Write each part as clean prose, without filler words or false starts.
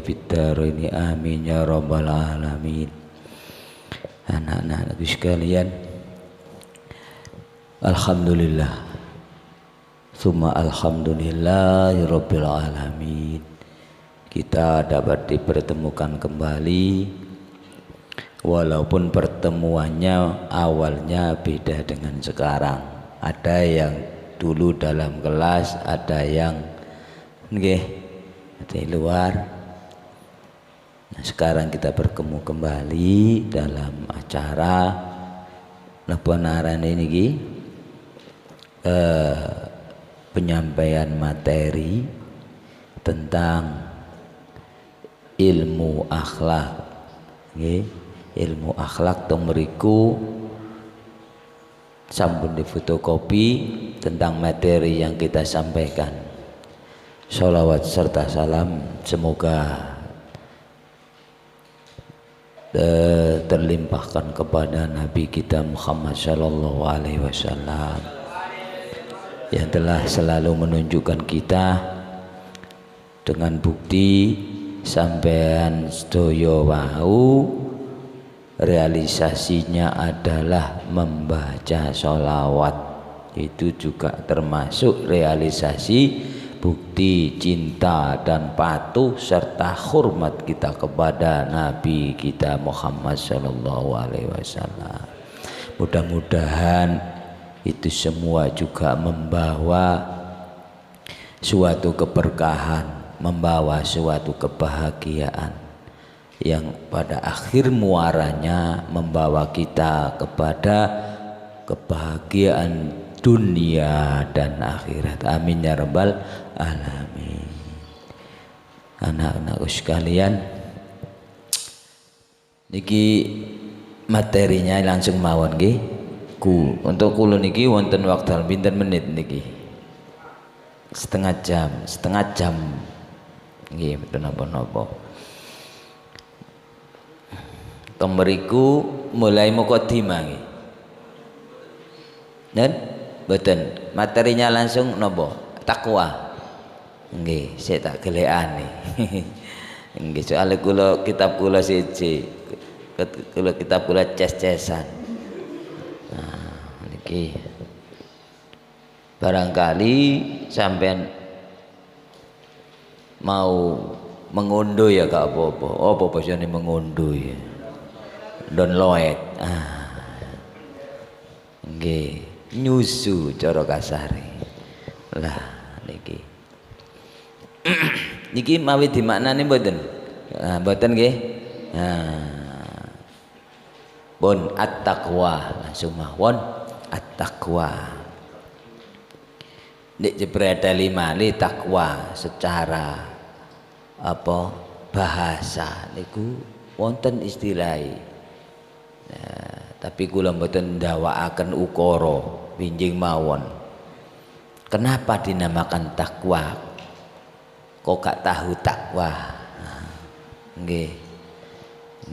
fid dharaini amin ya rabbal alamin. Anak-anak sekalian, alhamdulillah summa alhamdulillahi rabbil alamin, kita dapat dipertemukan kembali walaupun pertemuannya awalnya beda dengan sekarang. Ada yang dulu dalam kelas, ada yang di luar. Nah, sekarang kita bertemu kembali dalam acara lebaran ini penyampaian materi tentang ilmu akhlak. Ilmu akhlak tong mriku sampun difotokopi tentang materi yang kita sampaikan. Sholawat serta salam semoga terlimpahkan kepada Nabi kita Muhammad Sallallahu Alaihi Wasallam yang telah selalu menunjukkan kita dengan bukti sampean sedoyo wau realisasinya adalah membaca sholawat. Itu juga termasuk realisasi bukti cinta dan patuh serta hormat kita kepada Nabi kita Muhammad Sallallahu Alaihi Wasallam. Mudah-mudahan itu semua juga membawa suatu keberkahan, membawa suatu kebahagiaan yang pada akhir muaranya membawa kita kepada kebahagiaan dunia dan akhirat. Amin ya rabbal alamin. Anak-anakku sekalian, niki materinya langsung mawon nggih. Untuk kula niki wonten wekdal pinten menit niki? Setengah jam. Nggih, mboten napa-napa. Kemeriku mulai mukadimah nggih. Dan mboten materinya langsung napa? Takwa. Nggih, saya tak gelekane. Nggih, soalnya kula kitab kula siji. Kula kitab kula ces-cesan. Nah, niki barangkali sampean mau mengunduh ya gak apa-apa. Apa bahasane mengunduh ya? Download. Nggih, nyusu cara kasare. Lah niki. Niki mawi dimaknani mboten? Mboten nggih. Bon at-taqwa langsung mawon at-taqwa. Nek jebrada lima li takwa secara apa bahasa niku wonten istilahi. Tapi kula mboten ndawakaken ukara winjing mawon. Kenapa dinamakan takwa? Kok gak tahu takwa? Nggih.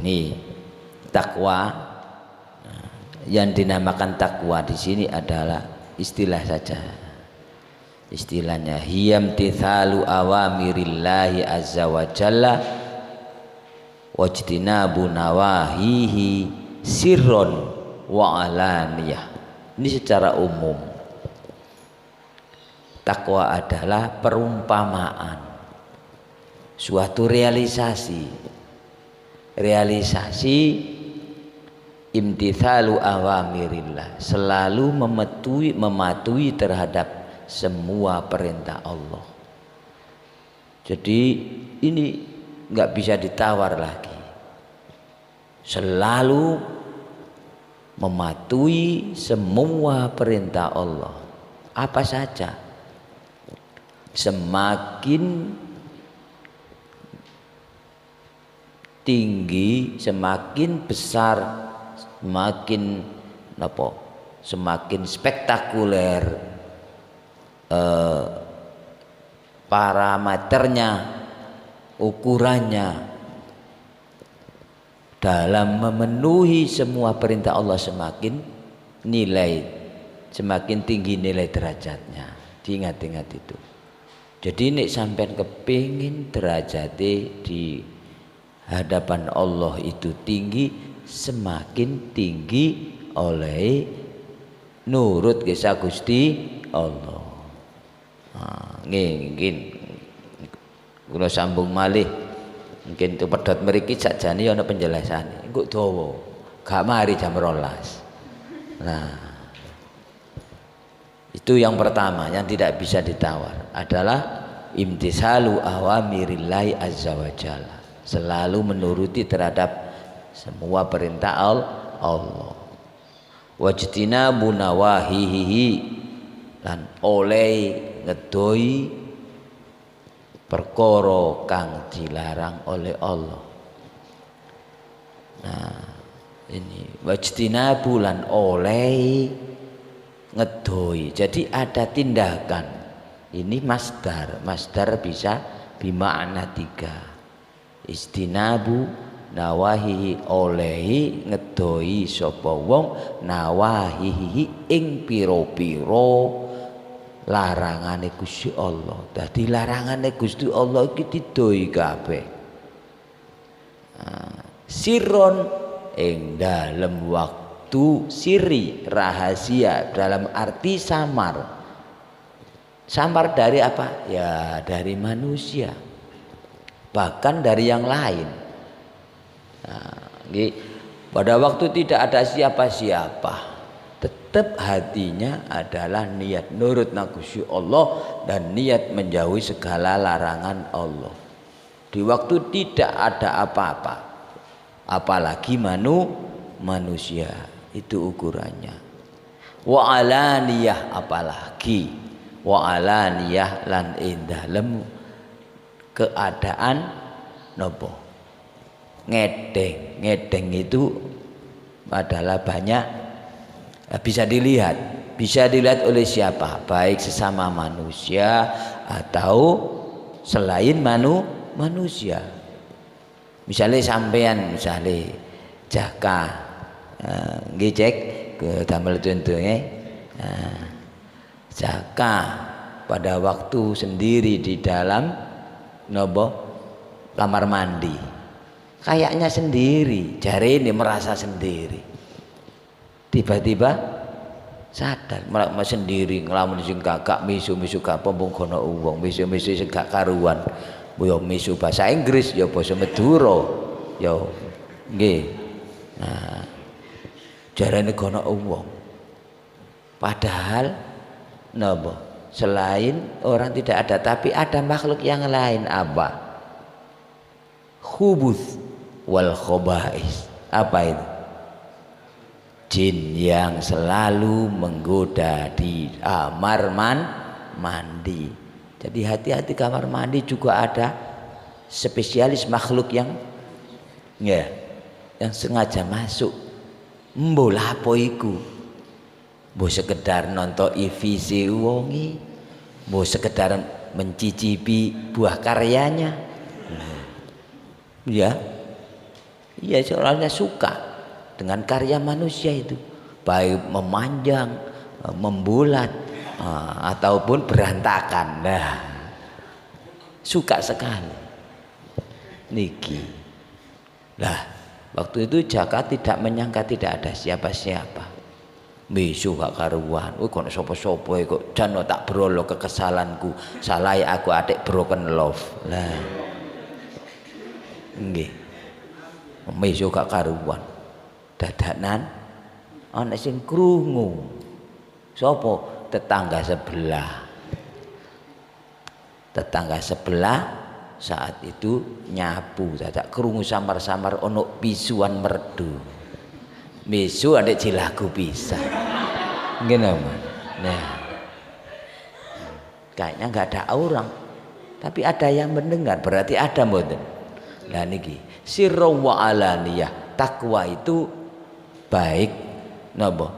Nih takwa yang dinamakan takwa di sini adalah istilah saja. Istilahnya hiyam tithalu awamirillahi azza wa jalla wajtinabu nawahihi sirron wa alaniyah. Ini secara umum. Takwa adalah perumpamaan, suatu realisasi imtithalu awamirillah, selalu mematuhi terhadap semua perintah Allah. Jadi ini nggak bisa ditawar lagi, selalu mematuhi semua perintah Allah apa saja. Semakin tinggi, semakin besar, semakin spektakuler parameternya, ukurannya dalam memenuhi semua perintah Allah, semakin tinggi nilai derajatnya. Diingat-ingat itu. Jadi nek sampean kepingin derajate di hadapan Allah itu tinggi, semakin tinggi oleh nurut kisah Gusti Allah. Nggih kula sambung malih. Mungkin itu pedhot mriki sakjane ana penjelasan. Engko dawa. Gak mari jam 12. Nah, itu yang pertama yang tidak bisa ditawar adalah imtisalu awamirillahi azza wa jalla, selalu menuruti terhadap semua perintah Allah. Wajtinabu nawahihi, lan oleh ngedoi perkara kang dilarang oleh Allah. Nah, ini wajtinabu lan oleh ngedoi. Jadi ada tindakan. Ini masdar bisa bimakna 3. Istinabu nawahihi, olehi ngedoi sapa wong nawahihi ing pira-pira larangane Gusti Allah. Dadi larangane Gusti Allah iki didoi kabeh. Sirron ing dalem waktu siri, rahasia, dalam arti samar. Samar dari apa? Ya dari manusia, bahkan dari yang lain. Pada waktu tidak ada siapa-siapa, tetap hatinya adalah niat nurut Gusti Allah dan niat menjauhi segala larangan Allah. Di waktu tidak ada apa-apa, apalagi manusia, itu ukurannya. Wa alaniyah, apalagi wa alaniyah lan indalem keadaan nopo ngedeng itu adalah banyak, bisa dilihat oleh siapa, baik sesama manusia atau selain manusia. Misalnya sampean jaka ngecek ke damel contohnya jaka pada waktu sendiri di dalam kamar mandi, kayaknya sendiri, jari ini merasa sendiri, tiba-tiba sadar malah sendiri ngelamun sing kakak misu gak pompong kono uwong misu sing gak karuan, yo misu bahasa Inggris, yo basa Madura, yo nggih. Nah, jarane kono uwong, padahal selain orang tidak ada, tapi ada makhluk yang lain. Apa? Khubuth wal khobais. Apa itu? Jin yang selalu menggoda di kamar mandi. Jadi hati-hati, kamar mandi juga ada spesialis makhluk yang sengaja masuk. Mbola apa iku? Mbok sekedar nonton visi wongi, mbok sekedar mencicipi buah karyanya. Ya soalnya suka dengan karya manusia itu, baik memanjang, membulat, ataupun berantakan. Nah, suka sekali niki. Nah, waktu itu Jaka tidak menyangka tidak ada siapa-siapa. Misu gak karuan, kok sopo-sopo kok jan tak brolo kekesalanku, salah aku adik broken love. Lah nggih, misu gak karuan, dadanan ana sing krungu. Sopo? Tetangga sebelah saat itu nyapu, dadak krungu samar-samar ono pisuan merdu. Misu adek cilaku bisa, gimana? Nah, kayaknya nggak ada orang, tapi ada yang mendengar, berarti ada mboten. Nah niki sirra wa alaniyah, takwa itu baik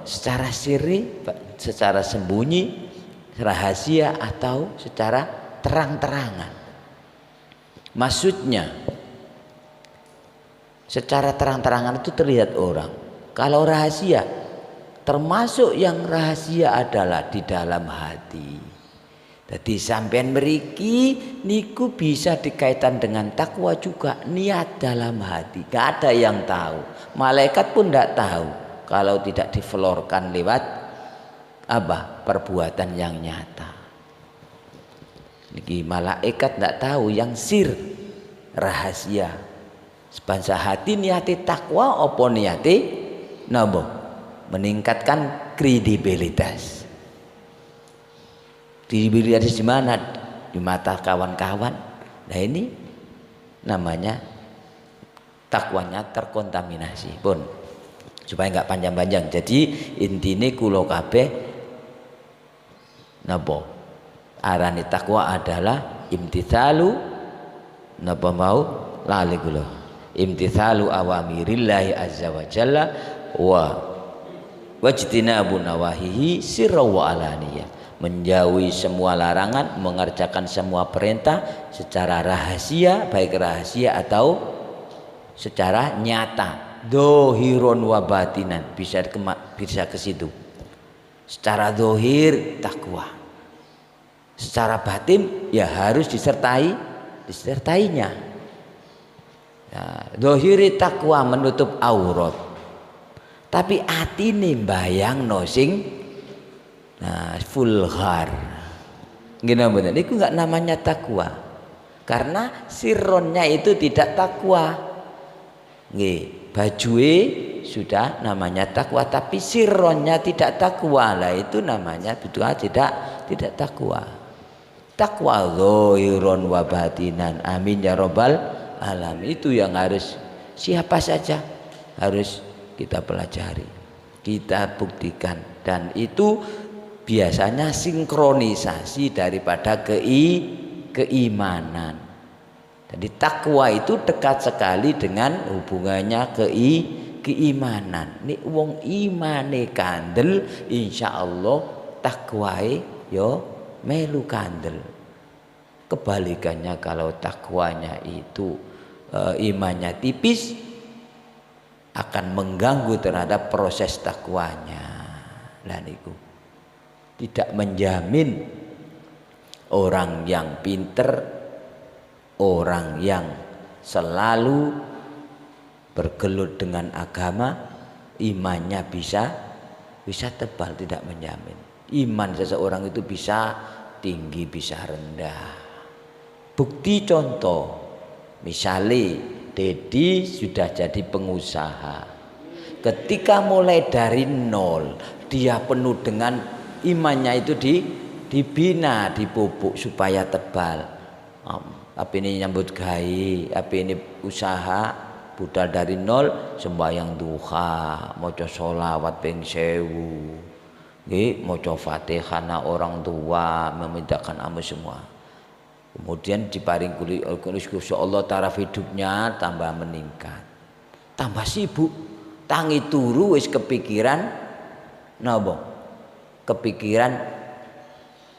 secara siri, secara sembunyi, rahasia, atau secara terang-terangan. Maksudnya secara terang-terangan itu terlihat orang. Kalau rahasia, termasuk yang rahasia adalah di dalam hati. Jadi sampean mriki niku bisa dikaitan dengan takwa juga, niat dalam hati. Gak ada yang tahu. Malaikat pun tidak tahu kalau tidak diflorkan lewat apa? Perbuatan yang nyata. Niki malaikat tidak tahu yang sir, rahasia. Sebansa hati niati takwa apa niati napa? Meningkatkan kredibilitas. Kredibilitas di mana? Di mata kawan-kawan. Nah ini namanya takwanya terkontaminasi pun. Supaya nggak panjang-panjang. Jadi intine kula kabeh napa? Arane takwa adalah imtithalu napa mau lali kula. Imtithalu awamirillahi azza wa jalla wa wajtinabu nawahihi sirra wa alaniyah. Menjauhi semua larangan, mengerjakan semua perintah secara rahasia, baik rahasia atau secara nyata, dohiron wa batinan, bisa ke situ. Secara dohir takwa, secara batin ya harus disertainya. Ya, dohiri takwa menutup aurat, tapi atine mbayangno sing fulhar. Gini benar, itu nggak namanya takwa, karena sirronnya itu tidak takwa. Bajue sudah namanya takwa, tapi sirronnya tidak takwa, lah itu namanya tidak takwa. Takwa zahirun wa batinan, amin ya robbal alamin. Itu yang harus siapa saja harus kita pelajari, kita buktikan, dan itu biasanya sinkronisasi daripada keimanan. Jadi takwa itu dekat sekali dengan hubungannya keimanan. Nek wong imane kandel, insyaallah takwae yo melu kandel. Kebalikannya kalau takwanya itu imannya tipis, akan mengganggu terhadap proses takwanya. Lah niku tidak menjamin orang yang pinter, orang yang selalu bergelut dengan agama, imannya bisa tebal, tidak menjamin. Iman seseorang itu bisa tinggi, bisa rendah. Bukti contoh, misalnya Dedi sudah jadi pengusaha. Ketika mulai dari nol, dia penuh dengan imannya itu dibina, dipupuk supaya tebal. Apa ini nyambut gawe, apa ini usaha, budal dari nol, sembahyang duha, maca sholawat ping 1000, maca Fatihah na orang tua, memindahkan amal semua. Kemudian diparing kuli Allah, taraf hidupnya tambah meningkat, tambah sibuk, tangi turu wis kepikiran napa? Kepikiran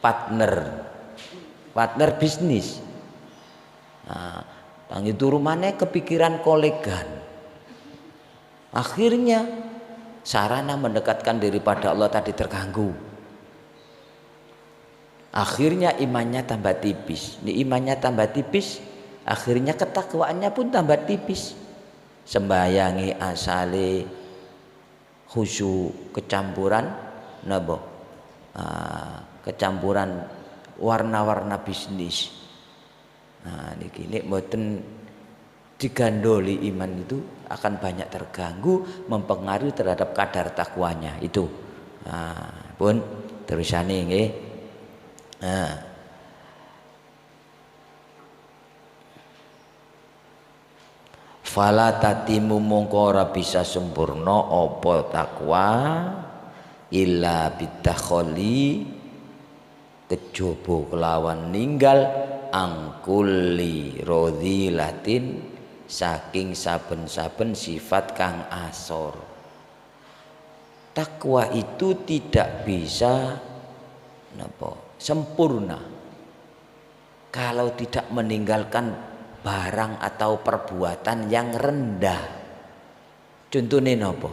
partner bisnis. Nah, tangi turu maneh kepikiran kolegan. Akhirnya sarana mendekatkan diri pada Allah tadi terganggu. Akhirnya imannya tambah tipis. Ini imannya tambah tipis, akhirnya ketakwaannya pun tambah tipis. Sembayangi asale khusyuk, kecampuran napa? Kecampuran warna-warna bisnis. Nah, niki nek mboten digandoli iman itu akan banyak terganggu, mempengaruhi terhadap kadar takwanya itu. Nah, pun terusane nggih. Nah, fala tatimu mongko ora bisa sempurna apa takwa illa bitakholi, kejaba kelawan ninggal angkuli rodhilatin, saking saben-saben sifat kang asor. Takwa itu tidak bisa sempurna kalau tidak meninggalkan barang atau perbuatan yang rendah. Contohnya napa?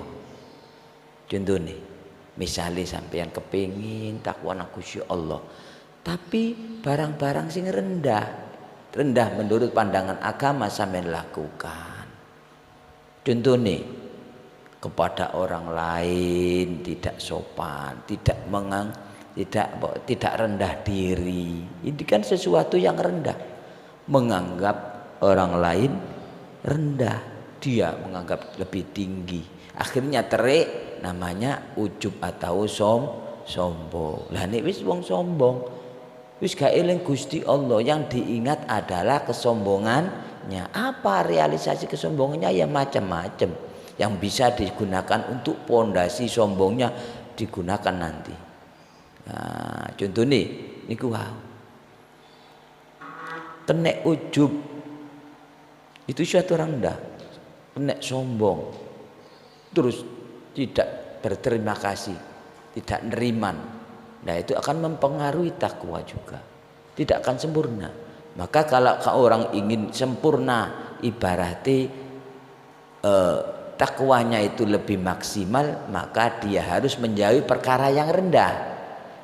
Contohnya misalnya sampeyan kepingin takwa Gusti Allah, Tapi barang-barang sing rendah menurut pandangan agama sampean lakukan. Contoh nih, kepada orang lain tidak sopan, tidak rendah diri. Ini kan sesuatu yang rendah. Menganggap orang lain rendah, dia menganggap lebih tinggi. Akhirnya terik, namanya ujub atau sombong. Lah nek wis wong sombong, wis gak eling Gusti Allah, yang diingat adalah kesombongannya. Apa realisasi kesombongannya? Ya macam-macam. Yang bisa digunakan untuk pondasi sombongnya digunakan nanti. Nah, contoh nih, niku wow. Kenek ujub itu suatu rendah, kenek sombong, terus tidak berterima kasih, tidak neriman. Nah itu akan mempengaruhi takwa juga, tidak akan sempurna. Maka kalau orang ingin sempurna, ibaratnya takwanya itu lebih maksimal, maka dia harus menjauhi perkara yang rendah.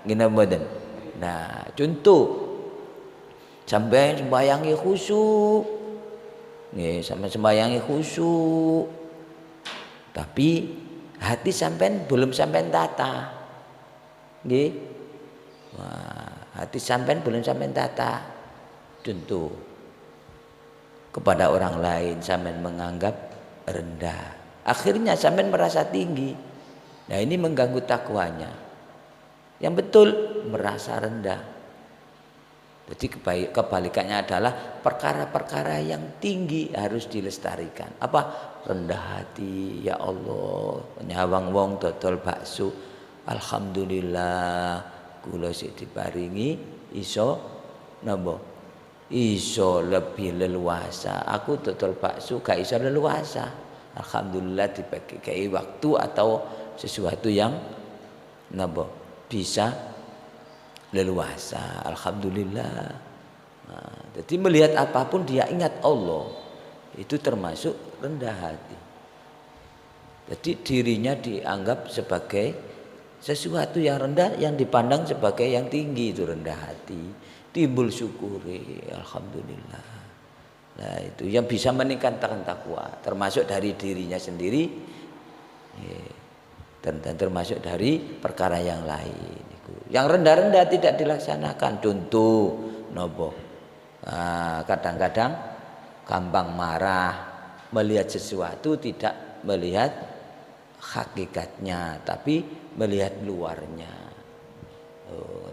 Gini mboten. Nah, contoh sampai sembayangi khusyuk. Nggih, sampai sembayangi khusyuk. Tapi hati sampean belum sampean tata. Nggih. Wah, hati sampean belum sampean tata. Contoh kepada orang lain sampean menganggap rendah. Akhirnya sampean merasa tinggi. Nah ini mengganggu takwanya. Yang betul merasa rendah. Jadi kebalikannya adalah perkara-perkara yang tinggi harus dilestarikan. Apa? Rendah hati. Ya Allah, nyawang wong dodol bakso. Alhamdulillah kula sik diparingi iso napa? Iso lebih leluasa. Aku dodol bakso gak iso leluasa. Alhamdulillah dipakai waktu atau sesuatu yang bisa leluasa. Alhamdulillah. Nah, jadi melihat apapun dia ingat Allah, itu termasuk rendah hati. Jadi dirinya dianggap sebagai sesuatu yang rendah, yang dipandang sebagai yang tinggi, itu rendah hati. Timbul syukuri, alhamdulillah. Nah itu yang bisa meningkatkan takwa, termasuk dari dirinya sendiri dan termasuk dari perkara yang lain. Yang rendah-rendah tidak dilaksanakan. Contoh nopo, kadang-kadang gampang marah, melihat sesuatu tidak melihat hakikatnya, tapi melihat luarnya.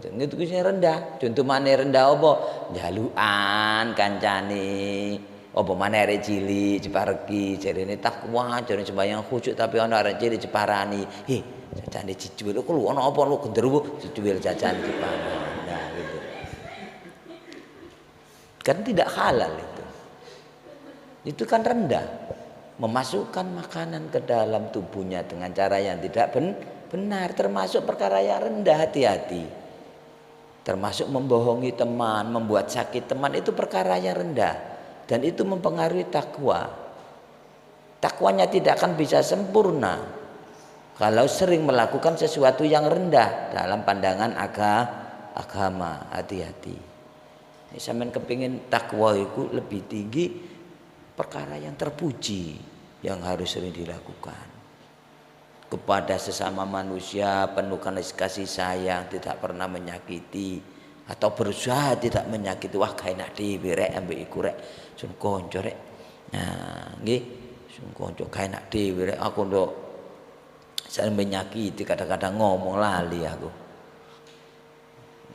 Itu kisah rendah. Contoh mana rendah apa? Jaluan kancane. Apa mana arek cilik cepareki jarene takwa, jarene sembahyang khusyuk tapi ana arek cilik ceparani. Jajane cicuil kok lu ana apa lu genderuwo cicuil jajan ceparani. Nah gitu. Kan tidak halal itu. Itu kan rendah. Memasukkan makanan ke dalam tubuhnya dengan cara yang tidak benar, termasuk perkara yang rendah. Hati-hati. Termasuk membohongi teman, membuat sakit teman, itu perkara yang rendah dan itu mempengaruhi takwa. Takwanya tidak akan bisa sempurna kalau sering melakukan sesuatu yang rendah dalam pandangan agama. Hati-hati. Ini sampean kepingin takwa itu lebih tinggi, perkara yang terpuji yang harus sering dilakukan. Kepada sesama manusia penuh kasih sayang, tidak pernah menyakiti atau berusaha tidak menyakiti. Wah gak enak dhewe rek ambek iku rek sun kanca rek. Nah nggih, sun kanca gak enak dhewe rek aku ndok saling menyakiti, kadang-kadang ngomong lali aku.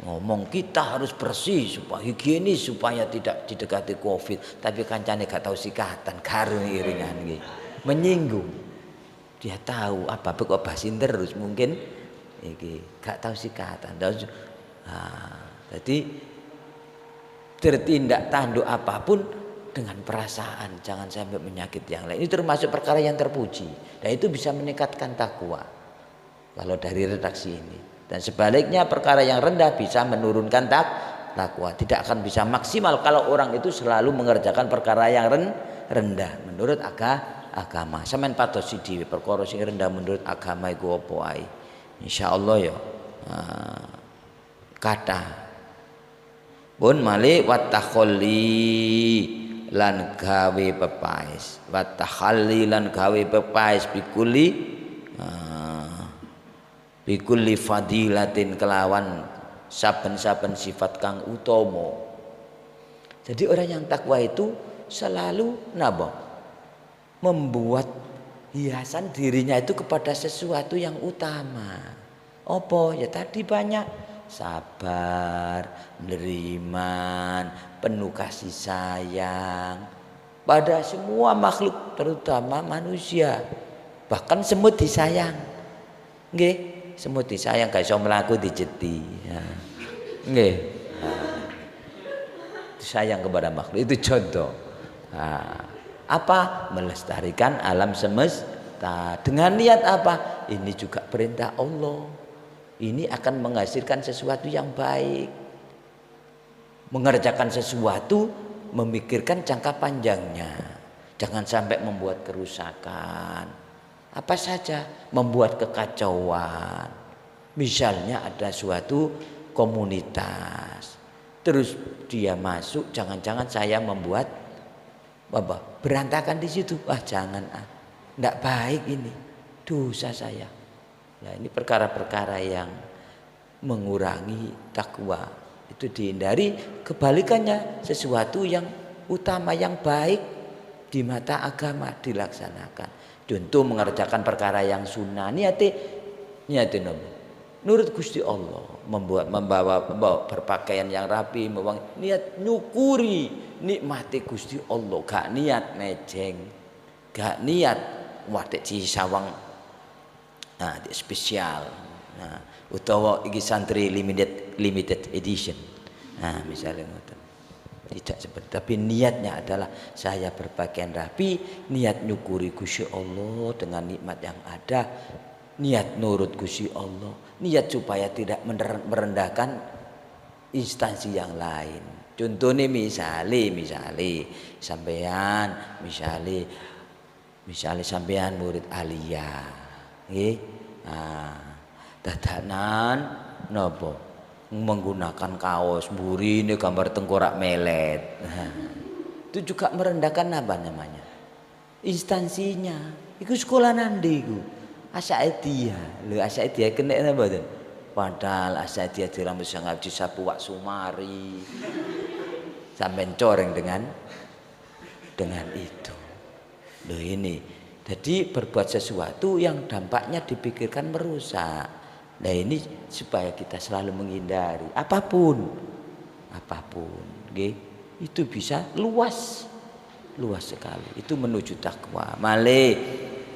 Ngomong kita harus bersih supaya higienis supaya tidak didekati Covid, tapi kancane gak tahu sikatan karo iringan nggih. Menyinggung. Dia tahu apa kok basin terus mungkin iki gak tahu sikatan. Jadi bertindak tanduk apapun dengan perasaan, jangan sampai menyakiti yang lain. Ini termasuk perkara yang terpuji dan itu bisa meningkatkan takwa kalau dari redaksi ini. Dan sebaliknya perkara yang rendah bisa menurunkan takwa, tidak akan bisa maksimal kalau orang itu selalu mengerjakan perkara yang rendah menurut agama. Sampeyan patosi dhewe perkara sing rendah menurut agama iku apa ae. Insyaallah ya. Kathah pun malih watakholli lan gawe pepaes, watakhalli lan gawe pepaes bikuli fadilatin kelawan saben-saben sifat kang utama. Jadi orang yang takwa itu selalu membuat hiasan dirinya itu kepada sesuatu yang utama. Apa? Ya tadi banyak sabar, beriman, penuh kasih sayang pada semua makhluk terutama manusia. Bahkan semut disayang. Nggih, semut disayang gak iso mlaku dijeti. Ya. Nggih. Sayang kepada makhluk itu contoh. Apa? Melestarikan alam semesta. Dengan niat apa? Ini juga perintah Allah. Ini akan menghasilkan sesuatu yang baik. Mengerjakan sesuatu memikirkan jangka panjangnya. Jangan sampai membuat kerusakan. Apa saja membuat kekacauan. Misalnya ada suatu komunitas. Terus dia masuk, jangan-jangan saya membuat berantakan di situ. Jangan, enggak baik ini, dosa saya. Nah, ini perkara-perkara yang mengurangi takwa. Itu dihindari. Kebalikannya, sesuatu yang utama, yang baik di mata agama dilaksanakan. Contoh mengerjakan perkara yang sunnah, niatin nurut Gusti Allah, membawa berpakaian yang rapi, niat nyukuri nikmati Gusti Allah, gak niat mejeng, gak niat wadek cisawang spesial, utawa iki santri limited edition, misalnya tidak seperti, tapi niatnya adalah saya berpakaian rapi, niat nyukuri Gusti Allah dengan nikmat yang ada, niat nurut Gusti Allah, niat supaya tidak merendahkan instansi yang lain. Contohnya misalnya sampean murid aliyah, nggih, dadanan napa menggunakan kaos burine gambar tengkorak melet, itu juga merendahkan apa namanya instansinya. Iku sekolah nandi iku. Asyaidiyah kena apa mboten? Padahal Asyaidiyah diramu sangat disapu wak Sumari. Sampai coreng dengan itu. Loh ini. Jadi berbuat sesuatu yang dampaknya dipikirkan merusak. Nah ini supaya kita selalu menghindari apapun, nggih. Itu bisa luas sekali. Itu menuju takwa. Malih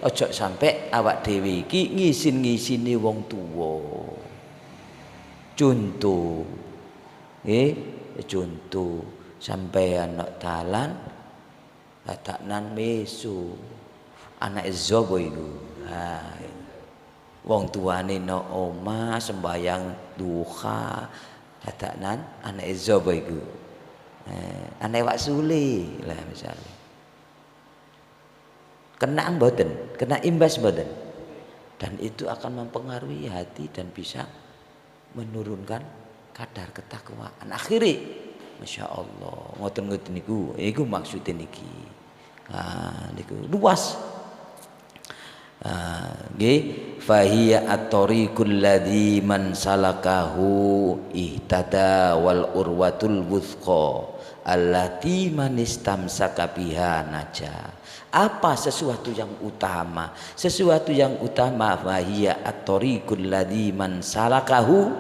ojo sampai awak dhewe iki ngisin-ngisini wong tuwa. Contoh, contoh sampeyan nek dalan dadakan mesu anake sapa iku. Wong tuane nek omah sembayang duha dadakan anake sapa iku. Anake Wak Sule lah misalnya. Kena mboten, kena imbas mboten. Dan itu akan mempengaruhi hati dan bisa menurunkan kadar ketakwaan. Akhirnya, masya Allah, ngoten-ngoten niku maksudnya niki. Niku luas. Fahiya at-tariqul ladzi man salakahu ihtada wal urwatul wuthqa allati man istamsaka biha naja. Apa sesuatu yang utama? Sesuatu yang utama fahiya at-tariqul ladzi man salakahu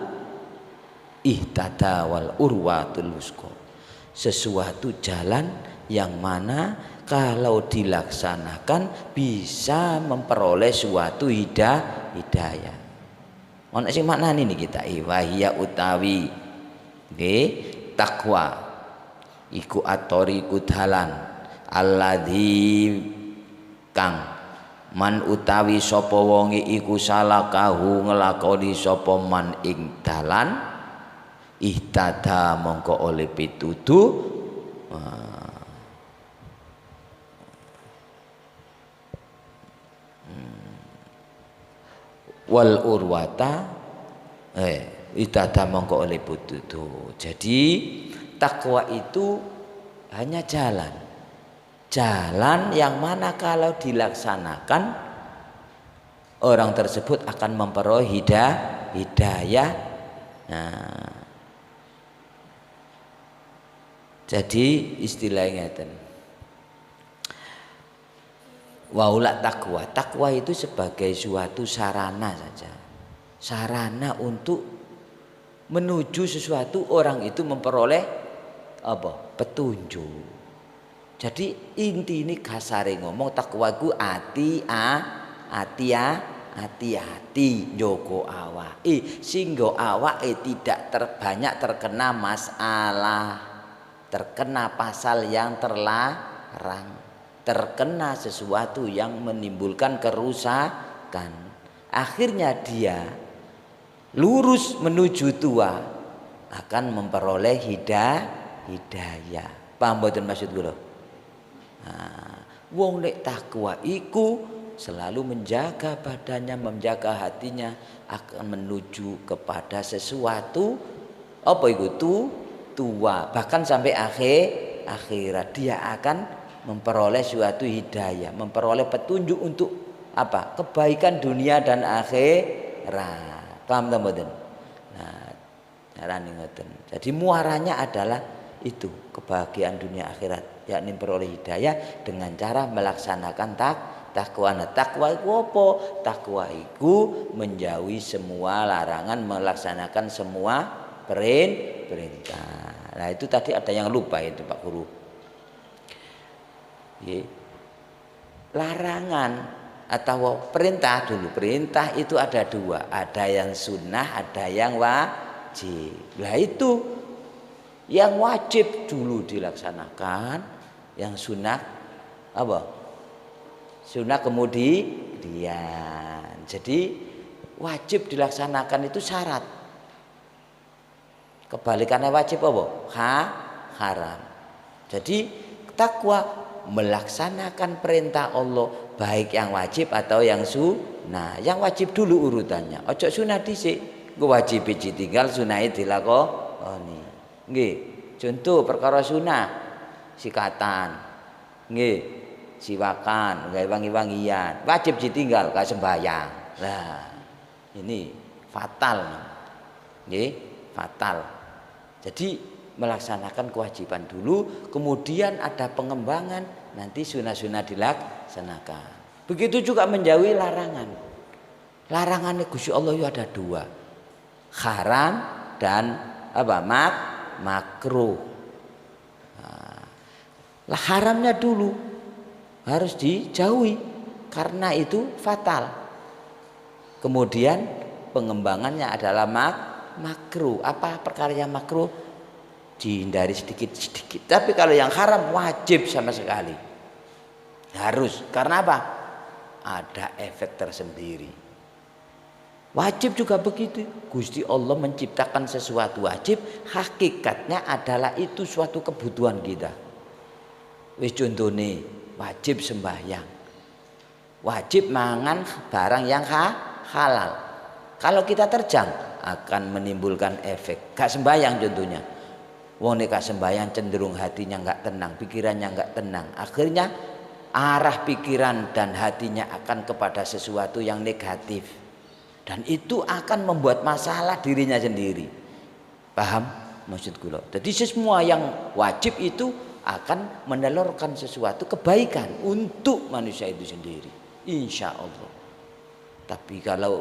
ihtada wal urwatul wuthqa. Sesuatu jalan yang mana kalau dilaksanakan bisa memperoleh suatu hidayah. Ono sing maknane niki kita wahiya utawi nggih takwa iku atoriku dalan alladzi kang man utawi sapa wonge iku salakahu nglakoni sapa man ing dalan ihtada mongko oleh pituduh wal urwata itada mongko oleh pituduh. Jadi takwa itu hanya jalan yang mana kalau dilaksanakan orang tersebut akan memperoleh hidayah. Nah, jadi istilahnya itu waula takwa itu sebagai suatu sarana saja, sarana untuk menuju sesuatu orang itu memperoleh petunjuk. Jadi inti ini kasare ngomong takwa ku hati-hati njogo awake sehingga awake tidak banyak terkena masalah, terkena pasal yang terlarang, terkena sesuatu yang menimbulkan kerusakan. Akhirnya dia lurus menuju tua akan memperoleh hidayah. Paham mboten maksud kula? Wong nek takwa iku selalu menjaga badannya, menjaga hatinya akan menuju kepada sesuatu tua, bahkan sampai akhirat dia akan memperoleh suatu hidayah, memperoleh petunjuk untuk kebaikan dunia dan akhirat. Paham ta mboten? Nah, carane ngoten. Jadi muaranya adalah itu, kebahagiaan dunia akhirat, yakni memperoleh hidayah dengan cara melaksanakan takwa. Takwa iku apa? Takwa iku menjauhi semua larangan, melaksanakan semua perintah. Nah, itu tadi ada yang lupa itu Pak Guru. Larangan atau perintah dulu. Perintah itu ada dua, ada yang sunnah, ada yang wajib. Nah itu yang wajib dulu dilaksanakan, yang sunnah sunnah kemudian. Jadi wajib dilaksanakan itu syarat. Kebalikannya wajib haram. Jadi takwa melaksanakan perintah Allah, baik yang wajib atau yang sunnah. Yang wajib dulu urutannya, ojo sunnah dhisik. Ku wajib ditinggal, sunnah dilakoni. Nggih, contoh perkara sunnah sikatan, nggih, siwakan, gawe wangi-wangian, wajib ditinggal ka sembahyang. Nah, ini fatal. Nggih, fatal. Jadi melaksanakan kewajiban dulu, kemudian ada pengembangan, nanti sunnah-sunnah dilaksanakan. Begitu juga menjauhi larangan. Larangannya Gusti Allah itu ada dua, haram dan makruh. Nah, haramnya dulu harus dijauhi karena itu fatal. Kemudian pengembangannya adalah makruh. Apa perkara yang makruh? Dihindari sedikit-sedikit. Tapi kalau yang haram wajib sama sekali. Harus. Karena apa? Ada efek tersendiri. Wajib juga begitu. Gusti Allah menciptakan sesuatu wajib, hakikatnya adalah itu suatu kebutuhan kita. Wis contone wajib sembahyang. Wajib mangan barang yang halal. Kalau kita terjang akan menimbulkan efek. Gak sembahyang contohnya. Wong nek sembahyang cenderung hatinya enggak tenang, pikirannya enggak tenang. Akhirnya arah pikiran dan hatinya akan kepada sesuatu yang negatif. Dan itu akan membuat masalah dirinya sendiri. Paham maksud kula? Jadi semua yang wajib itu akan menelurkan sesuatu kebaikan untuk manusia itu sendiri. Insya Allah. Tapi kalau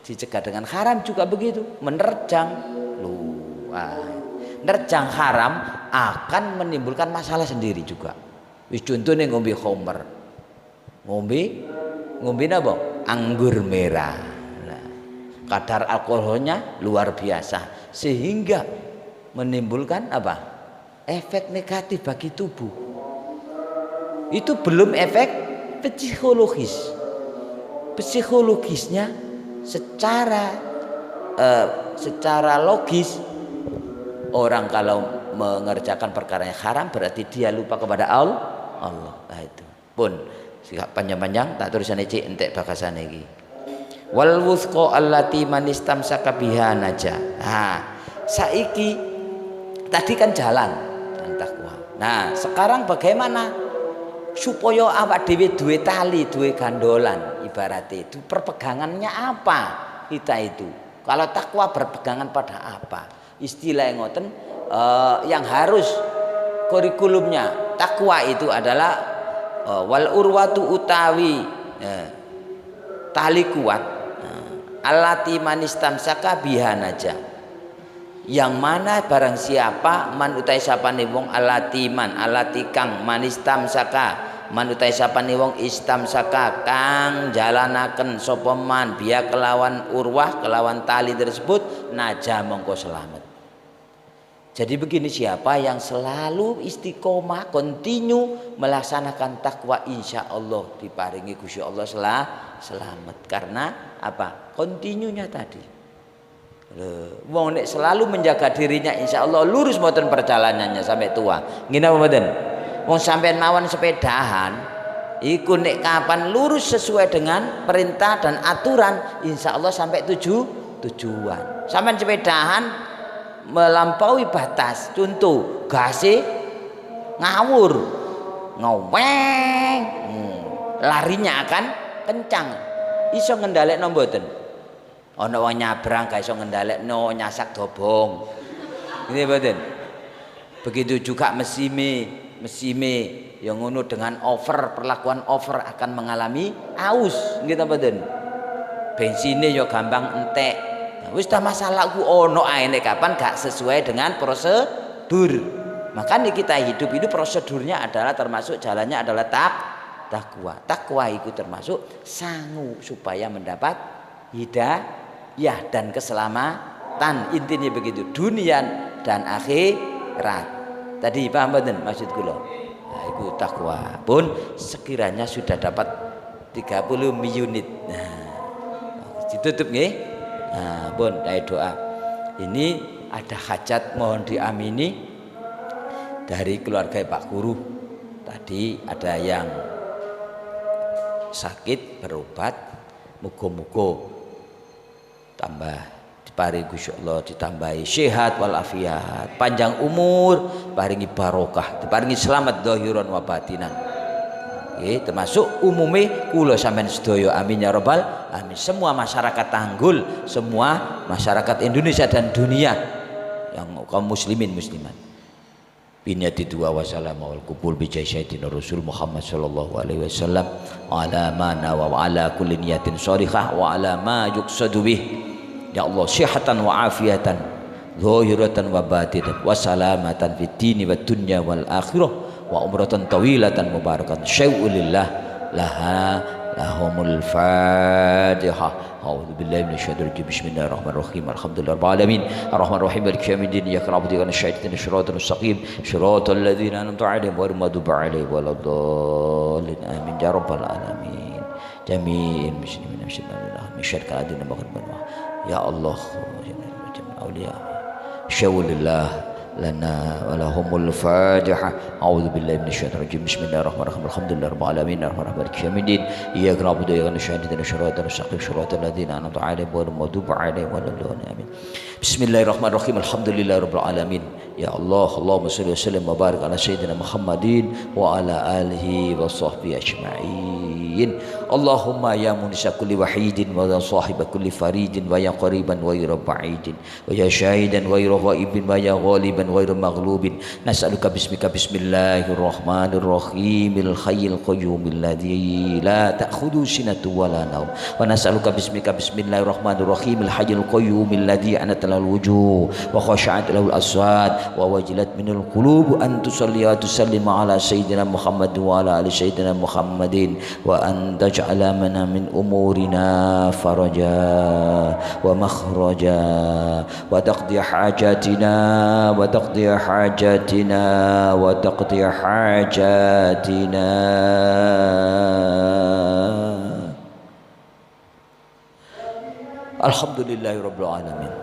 dicegah dengan haram juga begitu, menerjang nerjang haram akan menimbulkan masalah sendiri juga. Wis contohnya ngombe khamr. Ngombe apa? Anggur merah. Nah, kadar alkoholnya luar biasa sehingga menimbulkan efek negatif bagi tubuh. Itu belum efek psikologis. Psikologisnya secara logis, orang kalau mengerjakan perkara yang haram berarti dia lupa kepada Allah. Nah itu pun sikap panjang-panjang tak tulisan cik entek bakasan iki. Wal wusqa allati manistamsaka biha naja. Saiki Tadi kan jalan dan takwa. Nah, sekarang bagaimana supaya awak dhewe duwe tali, duwe gandolan, ibaratnya itu perpegangannya apa kita itu? Kalau takwa berpegangan pada apa? Istilah yang ngoten yang harus kurikulumnya takwa itu adalah wal urwatu utawi tali kuat alati manistamsaka bihanaja, yang mana barang siapa man utai sapane wong alati kang manistamsaka man utai sapane wong istamsaka kang jalanaken sapa man biya kelawan urwah kelawan tali tersebut naja mongko selamat. Jadi begini, siapa yang selalu istiqomah continue melaksanakan takwa, insya Allah diparingi Gusti Allah selamat. Karena apa? Continuenya tadi. Wong nek selalu menjaga dirinya, insya Allah lurus mboten perjalanannya sampai tua. Ngene apa mboten? Wong sampean mawon sepedahan, iku nek kapan lurus sesuai dengan perintah dan aturan, insya Allah sampai tujuan. Sampean sepedahan melampaui batas, contoh gase ngawur ngoweng, larinya akan kencang, iso ngendhalekno mboten? Ana wong nyabrang gak iso ngendhalekno, nyasak dobong, ini mboten? Begitu juga mesime yang ngono dengan perlakuan over akan mengalami aus, gitu mboten? Bensine yo gampang entek. Wis dah masalahku ono ae nek kapan gak sesuai dengan prosedur. Makanya kita hidup itu prosedurnya adalah termasuk jalannya adalah takwa. Takwa itu termasuk sangu supaya mendapat hidayah dan keselamatan, intinya begitu, dunia dan akhirat. Tadi paham mboten maksud kula? Nah, itu takwa. Pun sekiranya sudah dapat 30 unit. Nah, ditutup nggih. Nah, pun dari doa ini ada hajat mohon diamini dari keluarga Pak Guru. Tadi ada yang sakit berobat, muga-muga tambah diparingi Gusti Allah, ditambahi sehat walafiat, panjang umur, paringi barokah, diparingi selamat zahiran wa batinan. Termasuk umumnya kula sampean sedaya, amin ya rabbal amin. Semua masyarakat Tanggul, semua masyarakat Indonesia dan dunia yang kaum muslimin muslimat. Binyati dua wassalamu wal kubul bi sayyidina Rasul Muhammad sallallahu alaihi wasallam ala mana wa ala kulli niyatin sharihah wa ala ma yuqsadu bih. Ya Allah, sihatan wa afiatan, zahiratan wa batinatan, wa salamatan fid dini wad dunya wal akhirah, wa umratan tawilatan mubarakatan syai'ulillah laha lahumul Fatihah. A'udzu billahi minasyaitonir rajim. Bismillahirrahmanirrahim. Alhamdulillahirabbil alamin. Arrahmanirrahim. Maliki yaumiddin. Iyyaka na'budu wa iyyaka nasta'in. Shiratal mustaqim. Shiratal ladzina an'amta 'alaihim ghairil maghdubi 'alaihim waladdallin. Amin ya rabbal alamin. Jami'il muslimin min syarri al-adina maghdubi. Ya Allah, auliya syawlillah lana walahumul Fatihah. A'udzu billahi minasyaitonir rajim. Bismillahirrahmanirrahim. Alhamdulillahirabbil alamin. Arrahmanirrahim. Maliki yaumiddin. Iyyaka na'budu wa iyyaka nasta'in. Ihdinas siratal mustaqim. Siratal ladzina an'amta 'alaihim ghairil maghdubi 'alaihim waladdallin. Amin. Bismillahirrahmanirrahim. Alhamdulillahirabbil alamin. Ya Allah, Allahumma shalli wa sallim wa barik ala sayyidina Muhammadin wa ala alihi wa sahbihi ajma'in. Allahumma ya munisa kulli wahidin wa ya sahiba kulli faridin wa ya qariban wa ya ba'idin wa ya syahidan wa ya ghaibin wa ya ghaliban wa ya maghlubin, nas'aluka bismika bismillahirrahmanirrahimil hayyil qayyumil ladzi la ta'khudhu sinatun wa la nawm, wa nas'aluka bismika bismillahirrahmanirrahimil hayyil qayyumil ladzi anatal wujuh wa khashi'at lahu al-aswat wa wajilat minal qulub, an tusalli wa tusallim ala sayyidina Muhammad wa ala ali sayyidina Muhammadin, wa an taj'ala mana min umurina faraja wa makhraja wa taqdi hajatina wa taqdi hajatina wa taqdi hajatina. Alhamdulillahirabbil alamin.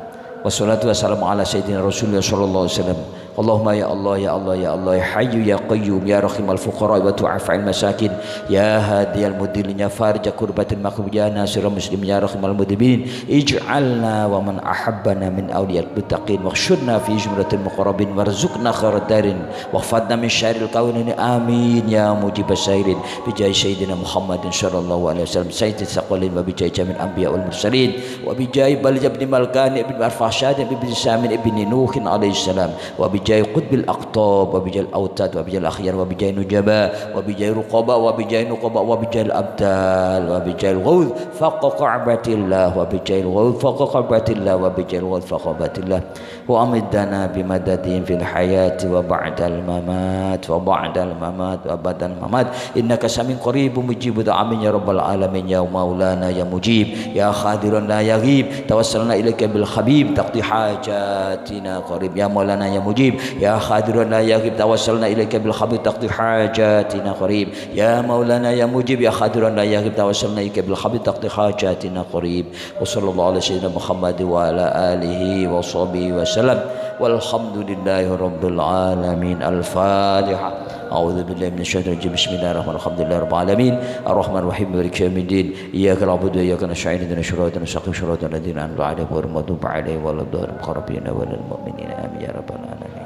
Wassalatu wassalamu ala sayyidina Rasulillah sallallahu alaihi wasallam Allahumma ya Allah ya Allah ya Allah ya Hayyu ya Qayyum ya Rahimal Fuqara wa tu'afa'il masakin ya Hadiyal Mudillin ya Farija kurbatil makrub ya Nasirul Muslim ya Rahimal Mudibin ij'alna wa man ahabbana min awliyat muttaqin wakhshurna fi jumratil muqarrabin warzuqna khairat darin waghfadna min syarril kaunin amin ya mujibas sairin bi jahi sayyidina Muhammadin sallallahu alaihi wasallam sayyidil saqalin wa bi jahi jamil anbiya wal mursalin wa bi jahi Balij bin Malkan ibn Arfashad ibn Samin ibn Nuh alaihi salam wa bi jahi qutbil aqtab wa bi jahi autad wa bi jahi akhyar wa bi jahi nujaba wa bi jahi ruqaba wa bi jahi nuqaba wa bi jahi abdal wa bi jahi ghawd faqqa qa'batillah wa bi jahi ghawd faqqa qa'batillah wa bi jahi ghawd faqqa qa'batillah wa amidana bi madadin fil hayati wa ba'dal mamat wa ba'dal mamat wa ba'dal mamat innaka samin qaribun mujibud amin ya rabbal alamin ya maulana ya mujib ya khadirun la yaghib tawassalna ilaika bil habib taqdi hajatina qarib ya maulana ya mujib ya khadirun la yaghib tawassalna ilaika bil habib taqdi hajatina qarib ya maulana ya mujib ya khadirun la yaghib tawassalna ilaika bil habib taqdi hajatina qarib wa sallallahu ala sayyidina Muhammad wa ala alihi wa sahbihi wa sallam walhamdulillahi rabbil alamin al-fatihah أعوذ بالله من الشيطان الرجيم بسم الله الرحمن الرحيم الحمد لله رب العالمين الرحمن الرحيم مالك يوم الدين إياك نعبد وإياك نستعين اهدنا الصراط المستقيم صراط الذين أنعمت عليهم غير المغضوب عليهم ولا الضالين ولا المؤمنين آمين يا رب العالمين.